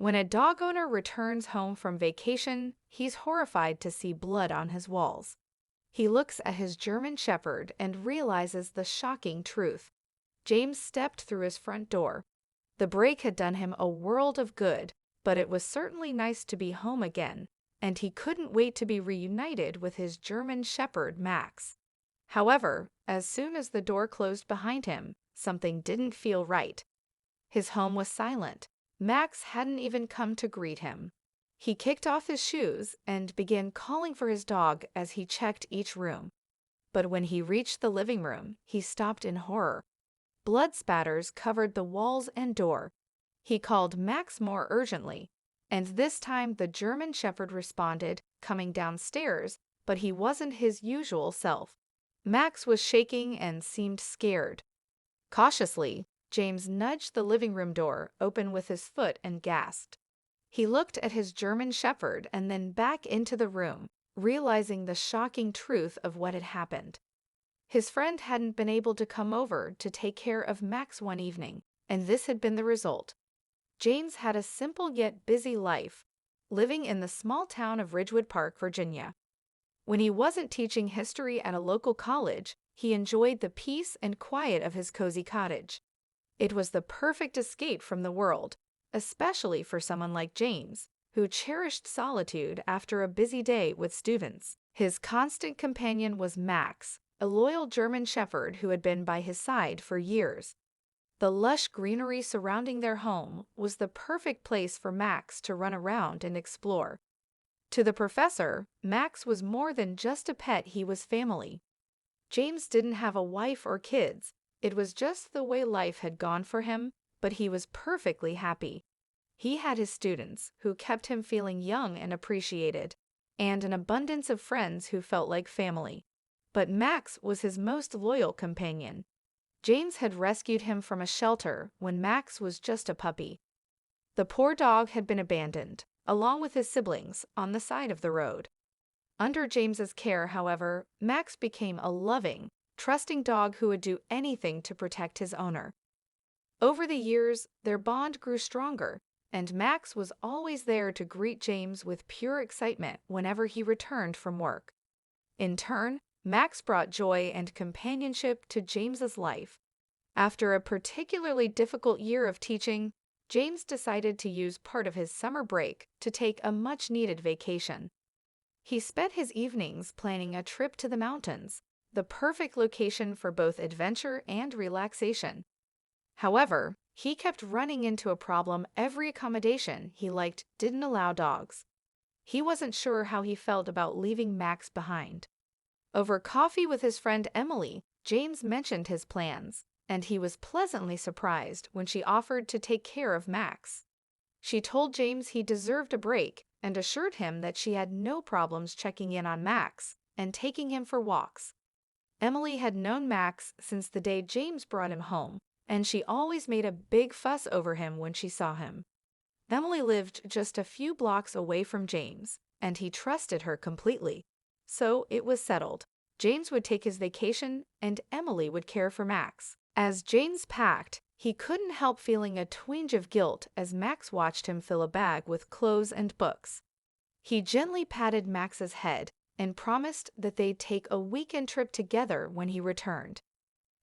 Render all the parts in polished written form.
When a dog owner returns home from vacation, he's horrified to see blood on his walls. He looks at his German Shepherd and realizes the shocking truth. James stepped through his front door. The break had done him a world of good, but it was certainly nice to be home again, and he couldn't wait to be reunited with his German Shepherd, Max. However, as soon as the door closed behind him, something didn't feel right. His home was silent. Max hadn't even come to greet him. He kicked off his shoes and began calling for his dog as he checked each room. But when he reached the living room, he stopped in horror. Blood spatters covered the walls and door. He called Max more urgently, and this time the German Shepherd responded, coming downstairs, but he wasn't his usual self. Max was shaking and seemed scared. Cautiously, James nudged the living room door open with his foot and gasped. He looked at his German Shepherd and then back into the room, realizing the shocking truth of what had happened. His friend hadn't been able to come over to take care of Max one evening, and this had been the result. James had a simple yet busy life, living in the small town of Ridgewood Park, Virginia. When he wasn't teaching history at a local college, he enjoyed the peace and quiet of his cozy cottage. It was the perfect escape from the world, especially for someone like James, who cherished solitude after a busy day with students. His constant companion was Max, a loyal German Shepherd who had been by his side for years. The lush greenery surrounding their home was the perfect place for Max to run around and explore. To the professor, Max was more than just a pet, he was family. James didn't have a wife or kids. It was just the way life had gone for him, but he was perfectly happy. He had his students, who kept him feeling young and appreciated, and an abundance of friends who felt like family. But Max was his most loyal companion. James had rescued him from a shelter when Max was just a puppy. The poor dog had been abandoned, along with his siblings, on the side of the road. Under James's care, however, Max became a loving, trusting dog who would do anything to protect his owner. Over the years, their bond grew stronger, and Max was always there to greet James with pure excitement whenever he returned from work. In turn, Max brought joy and companionship to James's life. After a particularly difficult year of teaching, James decided to use part of his summer break to take a much-needed vacation. He spent his evenings planning a trip to the mountains, the perfect location for both adventure and relaxation. However, he kept running into a problem. Every accommodation he liked didn't allow dogs. He wasn't sure how he felt about leaving Max behind. Over coffee with his friend Emily, James mentioned his plans, and he was pleasantly surprised when she offered to take care of Max. She told James he deserved a break and assured him that she had no problems checking in on Max and taking him for walks. Emily had known Max since the day James brought him home, and she always made a big fuss over him when she saw him. Emily lived just a few blocks away from James, and he trusted her completely. So it was settled. James would take his vacation, and Emily would care for Max. As James packed, he couldn't help feeling a twinge of guilt as Max watched him fill a bag with clothes and books. He gently patted Max's head and promised that they'd take a weekend trip together when he returned.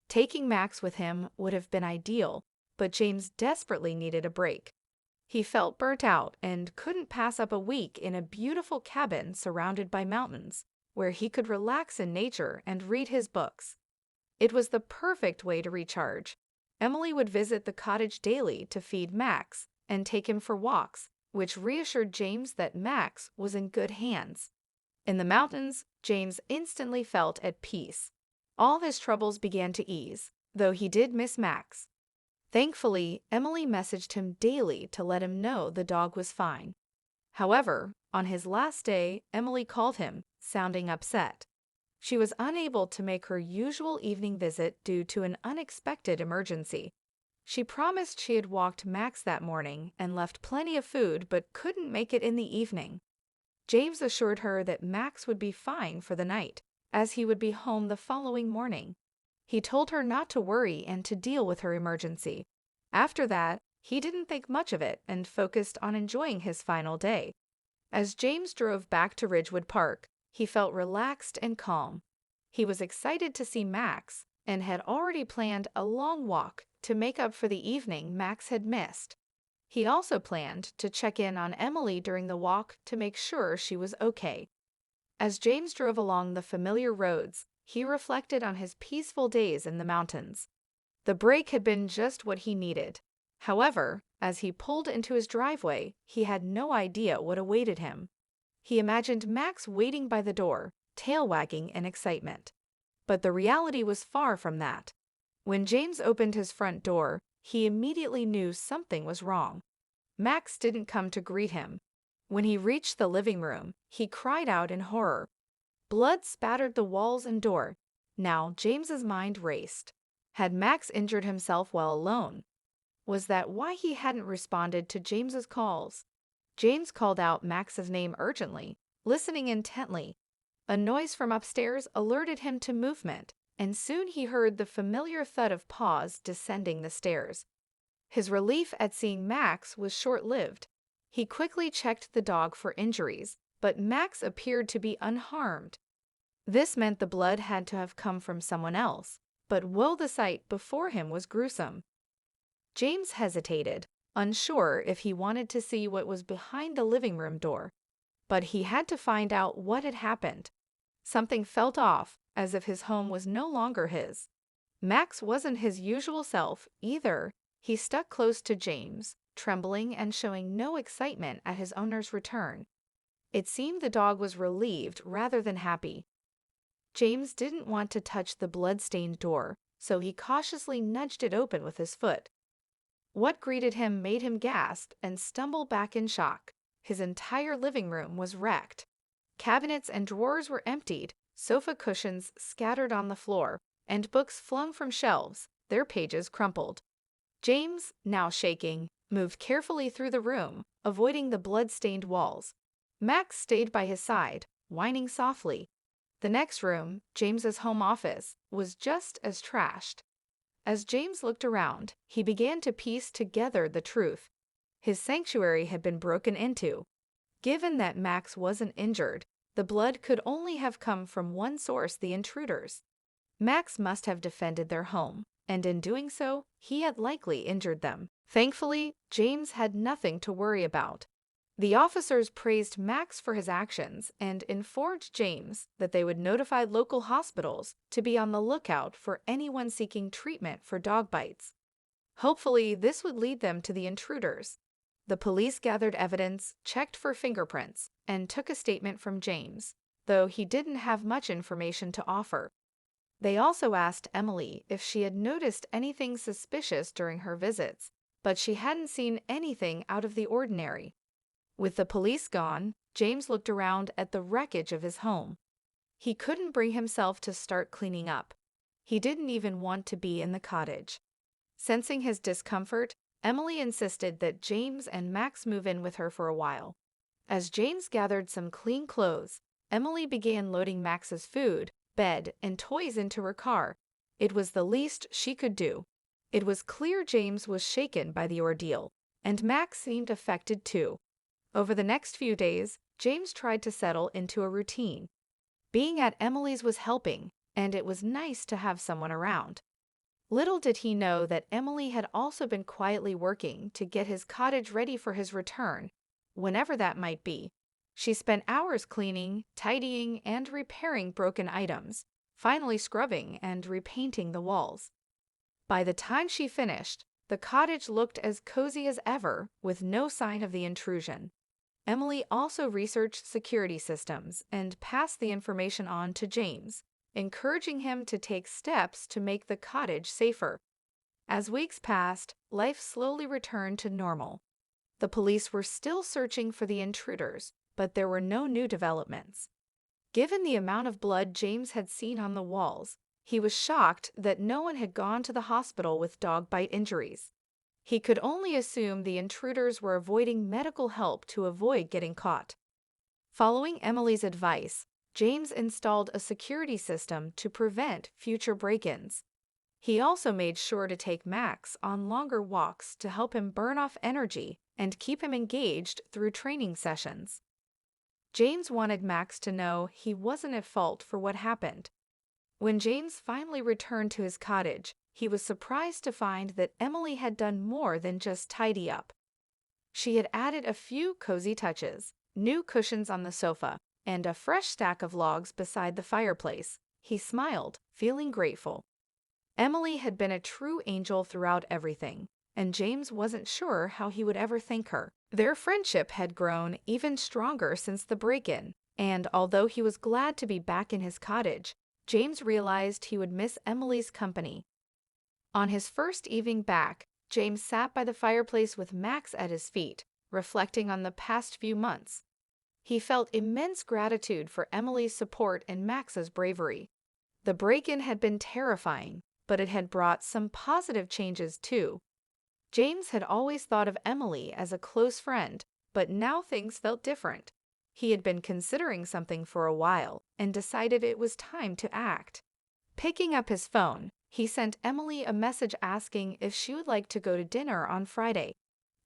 Taking Max with him would have been ideal, but James desperately needed a break. He felt burnt out and couldn't pass up a week in a beautiful cabin surrounded by mountains, where he could relax in nature and read his books. It was the perfect way to recharge. Emily would visit the cottage daily to feed Max and take him for walks, which reassured James that Max was in good hands. In the mountains, James instantly felt at peace. All his troubles began to ease, though he did miss Max. Thankfully, Emily messaged him daily to let him know the dog was fine. However, on his last day, Emily called him, sounding upset. She was unable to make her usual evening visit due to an unexpected emergency. She promised she had walked Max that morning and left plenty of food but couldn't make it in the evening. James assured her that Max would be fine for the night, as he would be home the following morning. He told her not to worry and to deal with her emergency. After that, he didn't think much of it and focused on enjoying his final day. As James drove back to Ridgewood Park, he felt relaxed and calm. He was excited to see Max and had already planned a long walk to make up for the evening Max had missed. He also planned to check in on Emily during the walk to make sure she was okay. As James drove along the familiar roads, he reflected on his peaceful days in the mountains. The break had been just what he needed. However, as he pulled into his driveway, he had no idea what awaited him. He imagined Max waiting by the door, tail wagging in excitement. But the reality was far from that. When James opened his front door, he immediately knew something was wrong. Max didn't come to greet him. When he reached the living room, he cried out in horror. Blood spattered the walls and door. Now James's mind raced. Had Max injured himself while alone? Was that why he hadn't responded to James's calls? James called out Max's name urgently, listening intently. A noise from upstairs alerted him to movement, and soon he heard the familiar thud of paws descending the stairs. His relief at seeing Max was short-lived. He quickly checked the dog for injuries, but Max appeared to be unharmed. This meant the blood had to have come from someone else, but woe, the sight before him was gruesome. James hesitated, unsure if he wanted to see what was behind the living room door. But he had to find out what had happened. Something felt off, as if his home was no longer his. Max wasn't his usual self either. He stuck close to James, trembling and showing no excitement at his owner's return. It seemed the dog was relieved rather than happy. James didn't want to touch the blood-stained door, so he cautiously nudged it open with his foot. What greeted him made him gasp and stumble back in shock. His entire living room was wrecked. Cabinets and drawers were emptied, sofa cushions scattered on the floor, and books flung from shelves, their pages crumpled. James, now shaking, moved carefully through the room, avoiding the blood-stained walls. Max stayed by his side, whining softly. The next room, James's home office, was just as trashed. As James looked around, he began to piece together the truth. His sanctuary had been broken into. Given that Max wasn't injured, the blood could only have come from one source: the intruders. Max must have defended their home, and in doing so, he had likely injured them. Thankfully, James had nothing to worry about. The officers praised Max for his actions and informed James that they would notify local hospitals to be on the lookout for anyone seeking treatment for dog bites. Hopefully, this would lead them to the intruders. The police gathered evidence, checked for fingerprints, and took a statement from James, though he didn't have much information to offer. They also asked Emily if she had noticed anything suspicious during her visits, but she hadn't seen anything out of the ordinary. With the police gone, James looked around at the wreckage of his home. He couldn't bring himself to start cleaning up. He didn't even want to be in the cottage. Sensing his discomfort, Emily insisted that James and Max move in with her for a while. As James gathered some clean clothes, Emily began loading Max's food, bed, and toys into her car. It was the least she could do. It was clear James was shaken by the ordeal, and Max seemed affected too. Over the next few days, James tried to settle into a routine. Being at Emily's was helping, and it was nice to have someone around. Little did he know that Emily had also been quietly working to get his cottage ready for his return, whenever that might be. She spent hours cleaning, tidying, and repairing broken items, finally scrubbing and repainting the walls. By the time she finished, the cottage looked as cozy as ever, with no sign of the intrusion. Emily also researched security systems and passed the information on to James, encouraging him to take steps to make the cottage safer. As weeks passed, life slowly returned to normal. The police were still searching for the intruders, but there were no new developments. Given the amount of blood James had seen on the walls, he was shocked that no one had gone to the hospital with dog bite injuries. He could only assume the intruders were avoiding medical help to avoid getting caught. Following Emily's advice, James installed a security system to prevent future break-ins. He also made sure to take Max on longer walks to help him burn off energy and keep him engaged through training sessions. James wanted Max to know he wasn't at fault for what happened. When James finally returned to his cottage, he was surprised to find that Emily had done more than just tidy up. She had added a few cozy touches, new cushions on the sofa, and a fresh stack of logs beside the fireplace. He smiled, feeling grateful. Emily had been a true angel throughout everything, and James wasn't sure how he would ever thank her. Their friendship had grown even stronger since the break-in, and although he was glad to be back in his cottage, James realized he would miss Emily's company. On his first evening back, James sat by the fireplace with Max at his feet, reflecting on the past few months. He felt immense gratitude for Emily's support and Max's bravery. The break-in had been terrifying, but it had brought some positive changes too. James had always thought of Emily as a close friend, but now things felt different. He had been considering something for a while and decided it was time to act. Picking up his phone, he sent Emily a message asking if she would like to go to dinner on Friday.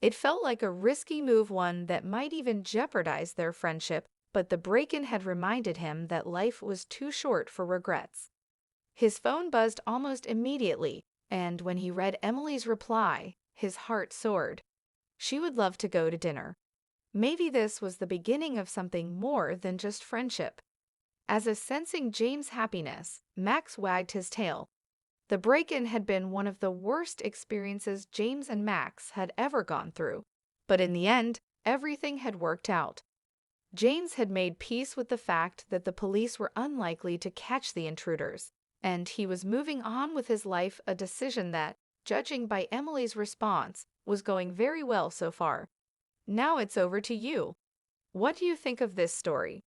It felt like a risky move, one that might even jeopardize their friendship, but the break-in had reminded him that life was too short for regrets. His phone buzzed almost immediately, and when he read Emily's reply, his heart soared. She would love to go to dinner. Maybe this was the beginning of something more than just friendship. As if sensing James' happiness, Max wagged his tail. The break-in had been one of the worst experiences James and Max had ever gone through, but in the end, everything had worked out. James had made peace with the fact that the police were unlikely to catch the intruders, and he was moving on with his life, a decision that, judging by Emily's response, was going very well so far. Now it's over to you. What do you think of this story?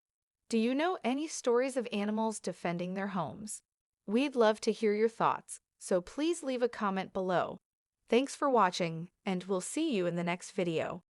Do you know any stories of animals defending their homes? We'd love to hear your thoughts, so please leave a comment below. Thanks for watching, and we'll see you in the next video.